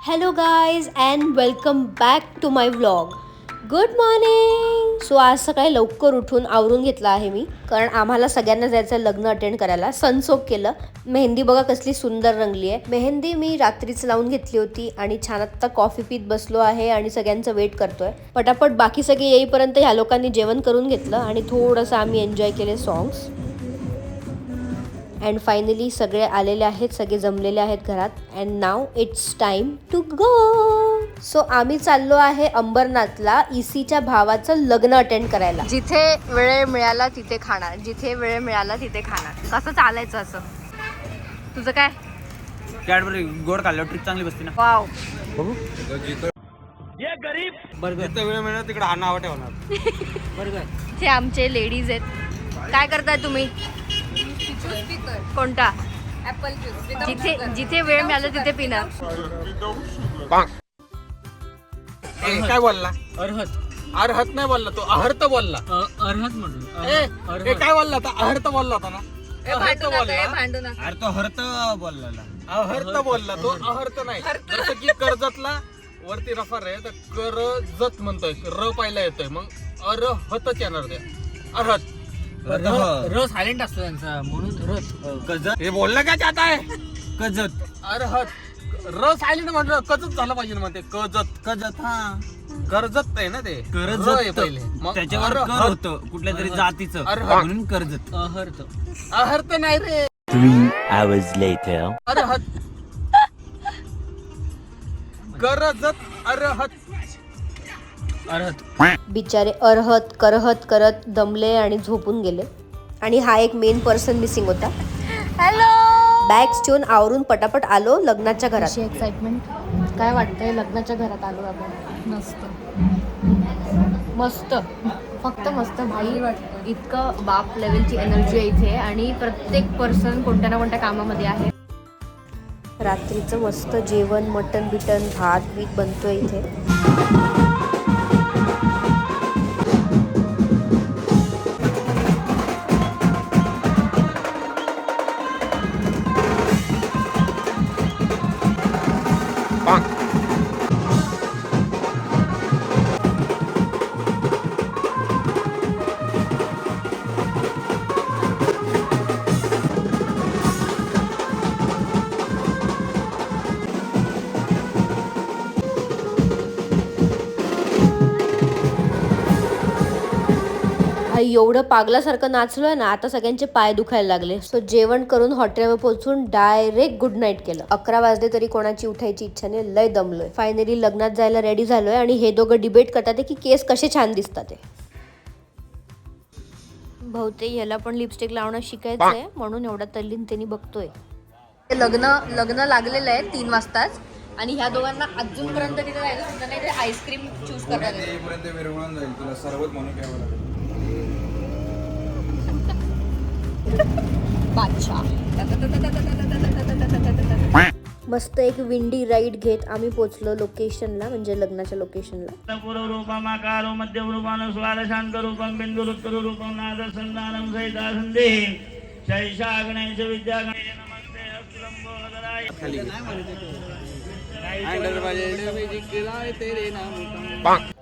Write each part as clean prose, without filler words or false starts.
Hello guys and welcome back to my vlog. Good morning. So आज सकाळी लवकर उठून आवरून घेतला आहे मी, कारण आम्हाला सगळ्यांना जायचं लग्न अटेंड करायला. सनसोक केलं. मेहंदी बघा कसली सुंदर रंगली आहे. मेहंदी मी रात्रीच लावून घेतली होती आणि छान आत्ता कॉफी पीत बसलो आहे आणि सगळ्यांचं वेट करतोय. पटापट बाकी सगळे येईपर्यंत ह्या लोकांनी जेवण करून घेतलं आणि थोडंसं आम्ही एन्जॉय केले सॉंग्स. अँड फायनली सगळे आलेले आहेत, सगळे जमलेले आहेत घरात. And now it's time to go. So आम्ही चाललो आहे अंबरनाथला ईसीच्या भावाचं लग्न अटेंड करायला. जिथे वेळ मिळाला तिथे खाणार, जिथे वेळ मिळाला तिथे खाणार. कसं चालायचं असं? तुझं काय? कॅडबरी गोड खाल्लं ट्रिप चांगली बसते ना. वाव. ये गरीब बर्गर. जिथे वेळ मिळाला तिकडे हा नाव ठेवणार. बर्गर. हे आमचे लेडीज आहेत. काय करताय तुम्ही? कोणता? Apple juice. जिथे जिथे वेळ मिळाला तिथे पिणार. काय बोलला? अर्हत नाही बोलला तो, अहर्त बोलला. अर्हत म्हटलं. काय बोलला होता? अहर्त बोलला होता ना. अहर्त बोलला. अहर्त बोलला तो, अहर्त नाही. जसं की कर्जतला वरती रफार आहे तर करजत म्हणतोय, र पाहिला येतोय, मग अरहतच येणार ते. अर्हत र सायलेंट असतो त्यांचा, म्हणून रथ. कजत हे बोललं काय चाहता आहे? कजत अर्हत र सायलेंट म्हटलं कजत झालं पाहिजे ना. म्हणते कजत. कजत हा कर्जत आहे ना, ते कर्जत आहे पहिले, मग त्याच्यावर कर होतं कुठल्या तरी जातीचं, म्हणून कर्जत. अहर्त. अहर्त नाही रे. 3 hours later. अर्हत. कर्जत. अर्हत. अर्हत. बिचारे अर्हत करहत करत दमले आणि झोपून गेले. आणि हा एक मेन पर्सन मिसिंग होता. हॅलो. बॅग्स ठेवून आवरून पटापट आलो लग्नाच्या घरात. एक्साइटमेंट. काय वाटतंय? लग्नाच्या घरात आलो आपण. मस्त मस्त, फक्त मस्त. भाई इतकं बाप लेवलची एनर्जी आहे इथे आणि प्रत्येक पर्सन कोणत्या ना कोणत्या कामामध्ये आहे. रात्रीचं मस्त जेवण, मटन बिटन, भात बीत बनतोय इथे. एवढं पागलासारखं नाचलोय ना, आता सगळ्यांचे पाय दुखायला लागले. सो जेवण करून हॉटेलवर पोहोचून डायरेक्ट गुड नाईट केलं. 11 वाजले तरी कोणाची उठायची इच्छा नाही. लय दमलोय. फायनली लग्नात जायला रेडी झालोय आणि हे दोघं डिबेट करतात की केस कसे छान दिसतात ते. बहुतेक ह्याला पण लिपस्टिक लावणं शिकायचंय, म्हणून एवढा तल्लीनतेने बघतोय. लग्न लागलेलं आहे 3 वाजताच आणि ह्या दोघांना अजूनपर्यंत तिथे जायचं सुद्धा नाही. ते आईस्क्रीम चूज करतात. मस्त एक विंडी राईड घेत आम्ही पोहोचलो लोकेशनला, म्हणजे लग्नाच्या लोकेशनला.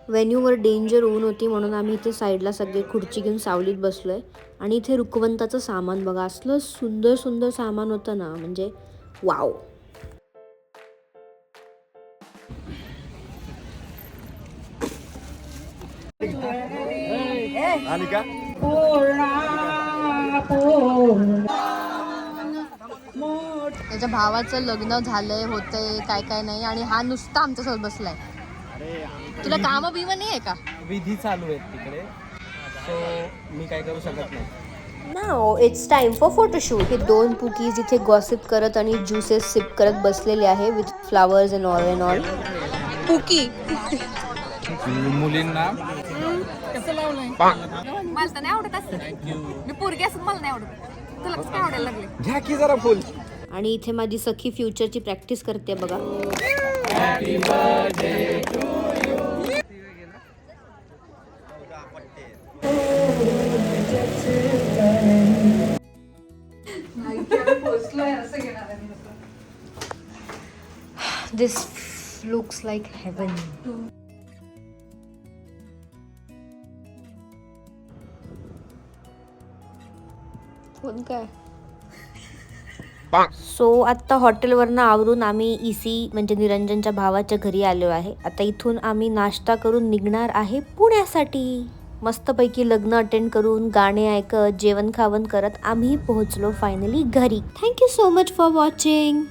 व्हेन्यूवर डेंजर ऊन होती म्हणून आम्ही इथे साईडला सगळे खुर्ची घेऊन सावलीत बसलोय. आणि इथे रुकवंताचं सामान बघा, असलं सुंदर सुंदर सामान होतं ना, म्हणजे वाव. त्याच्या भावाचं लग्न झालंय, होतंय, काय काय नाही, आणि हा नुसता आमच्यासोबत बसलाय. तुला काम बिम नाही आहे का? विधी चालू आहेत तिकडे, सो मी काय करू शकत नाही. नाव इट्स टाइम फॉर फोटोशूट. हे 2 पुकीज इथे गॉसिप करत आणि ज्युसेस सिप करत बसलेले आहे with flowers and all and all. Pookie मुलींना कसं लावलंय? मला तर नाही आवडत असं. मी पोरगी असं मला नाही आवडत. तुला कसं काय आवडायला लागले? घ्या की जरा फुल. आणि इथे माझी सखी फ्युचरची प्रॅक्टिस करते बघा. This looks like heaven. कोण काय? सो आत्ता हॉटेलवरनं आवरून आम्ही इसी म्हणजे निरंजनच्या भावाच्या घरी आलो आहे. आता इथून आम्ही नाश्ता करून निघणार आहे पुण्यासाठी. मस्तपैकी लग्न अटेंड करून गाणे ऐकत जेवण खावण करत आम्ही पोहोचलो फायनली घरी. Thank you so much for watching.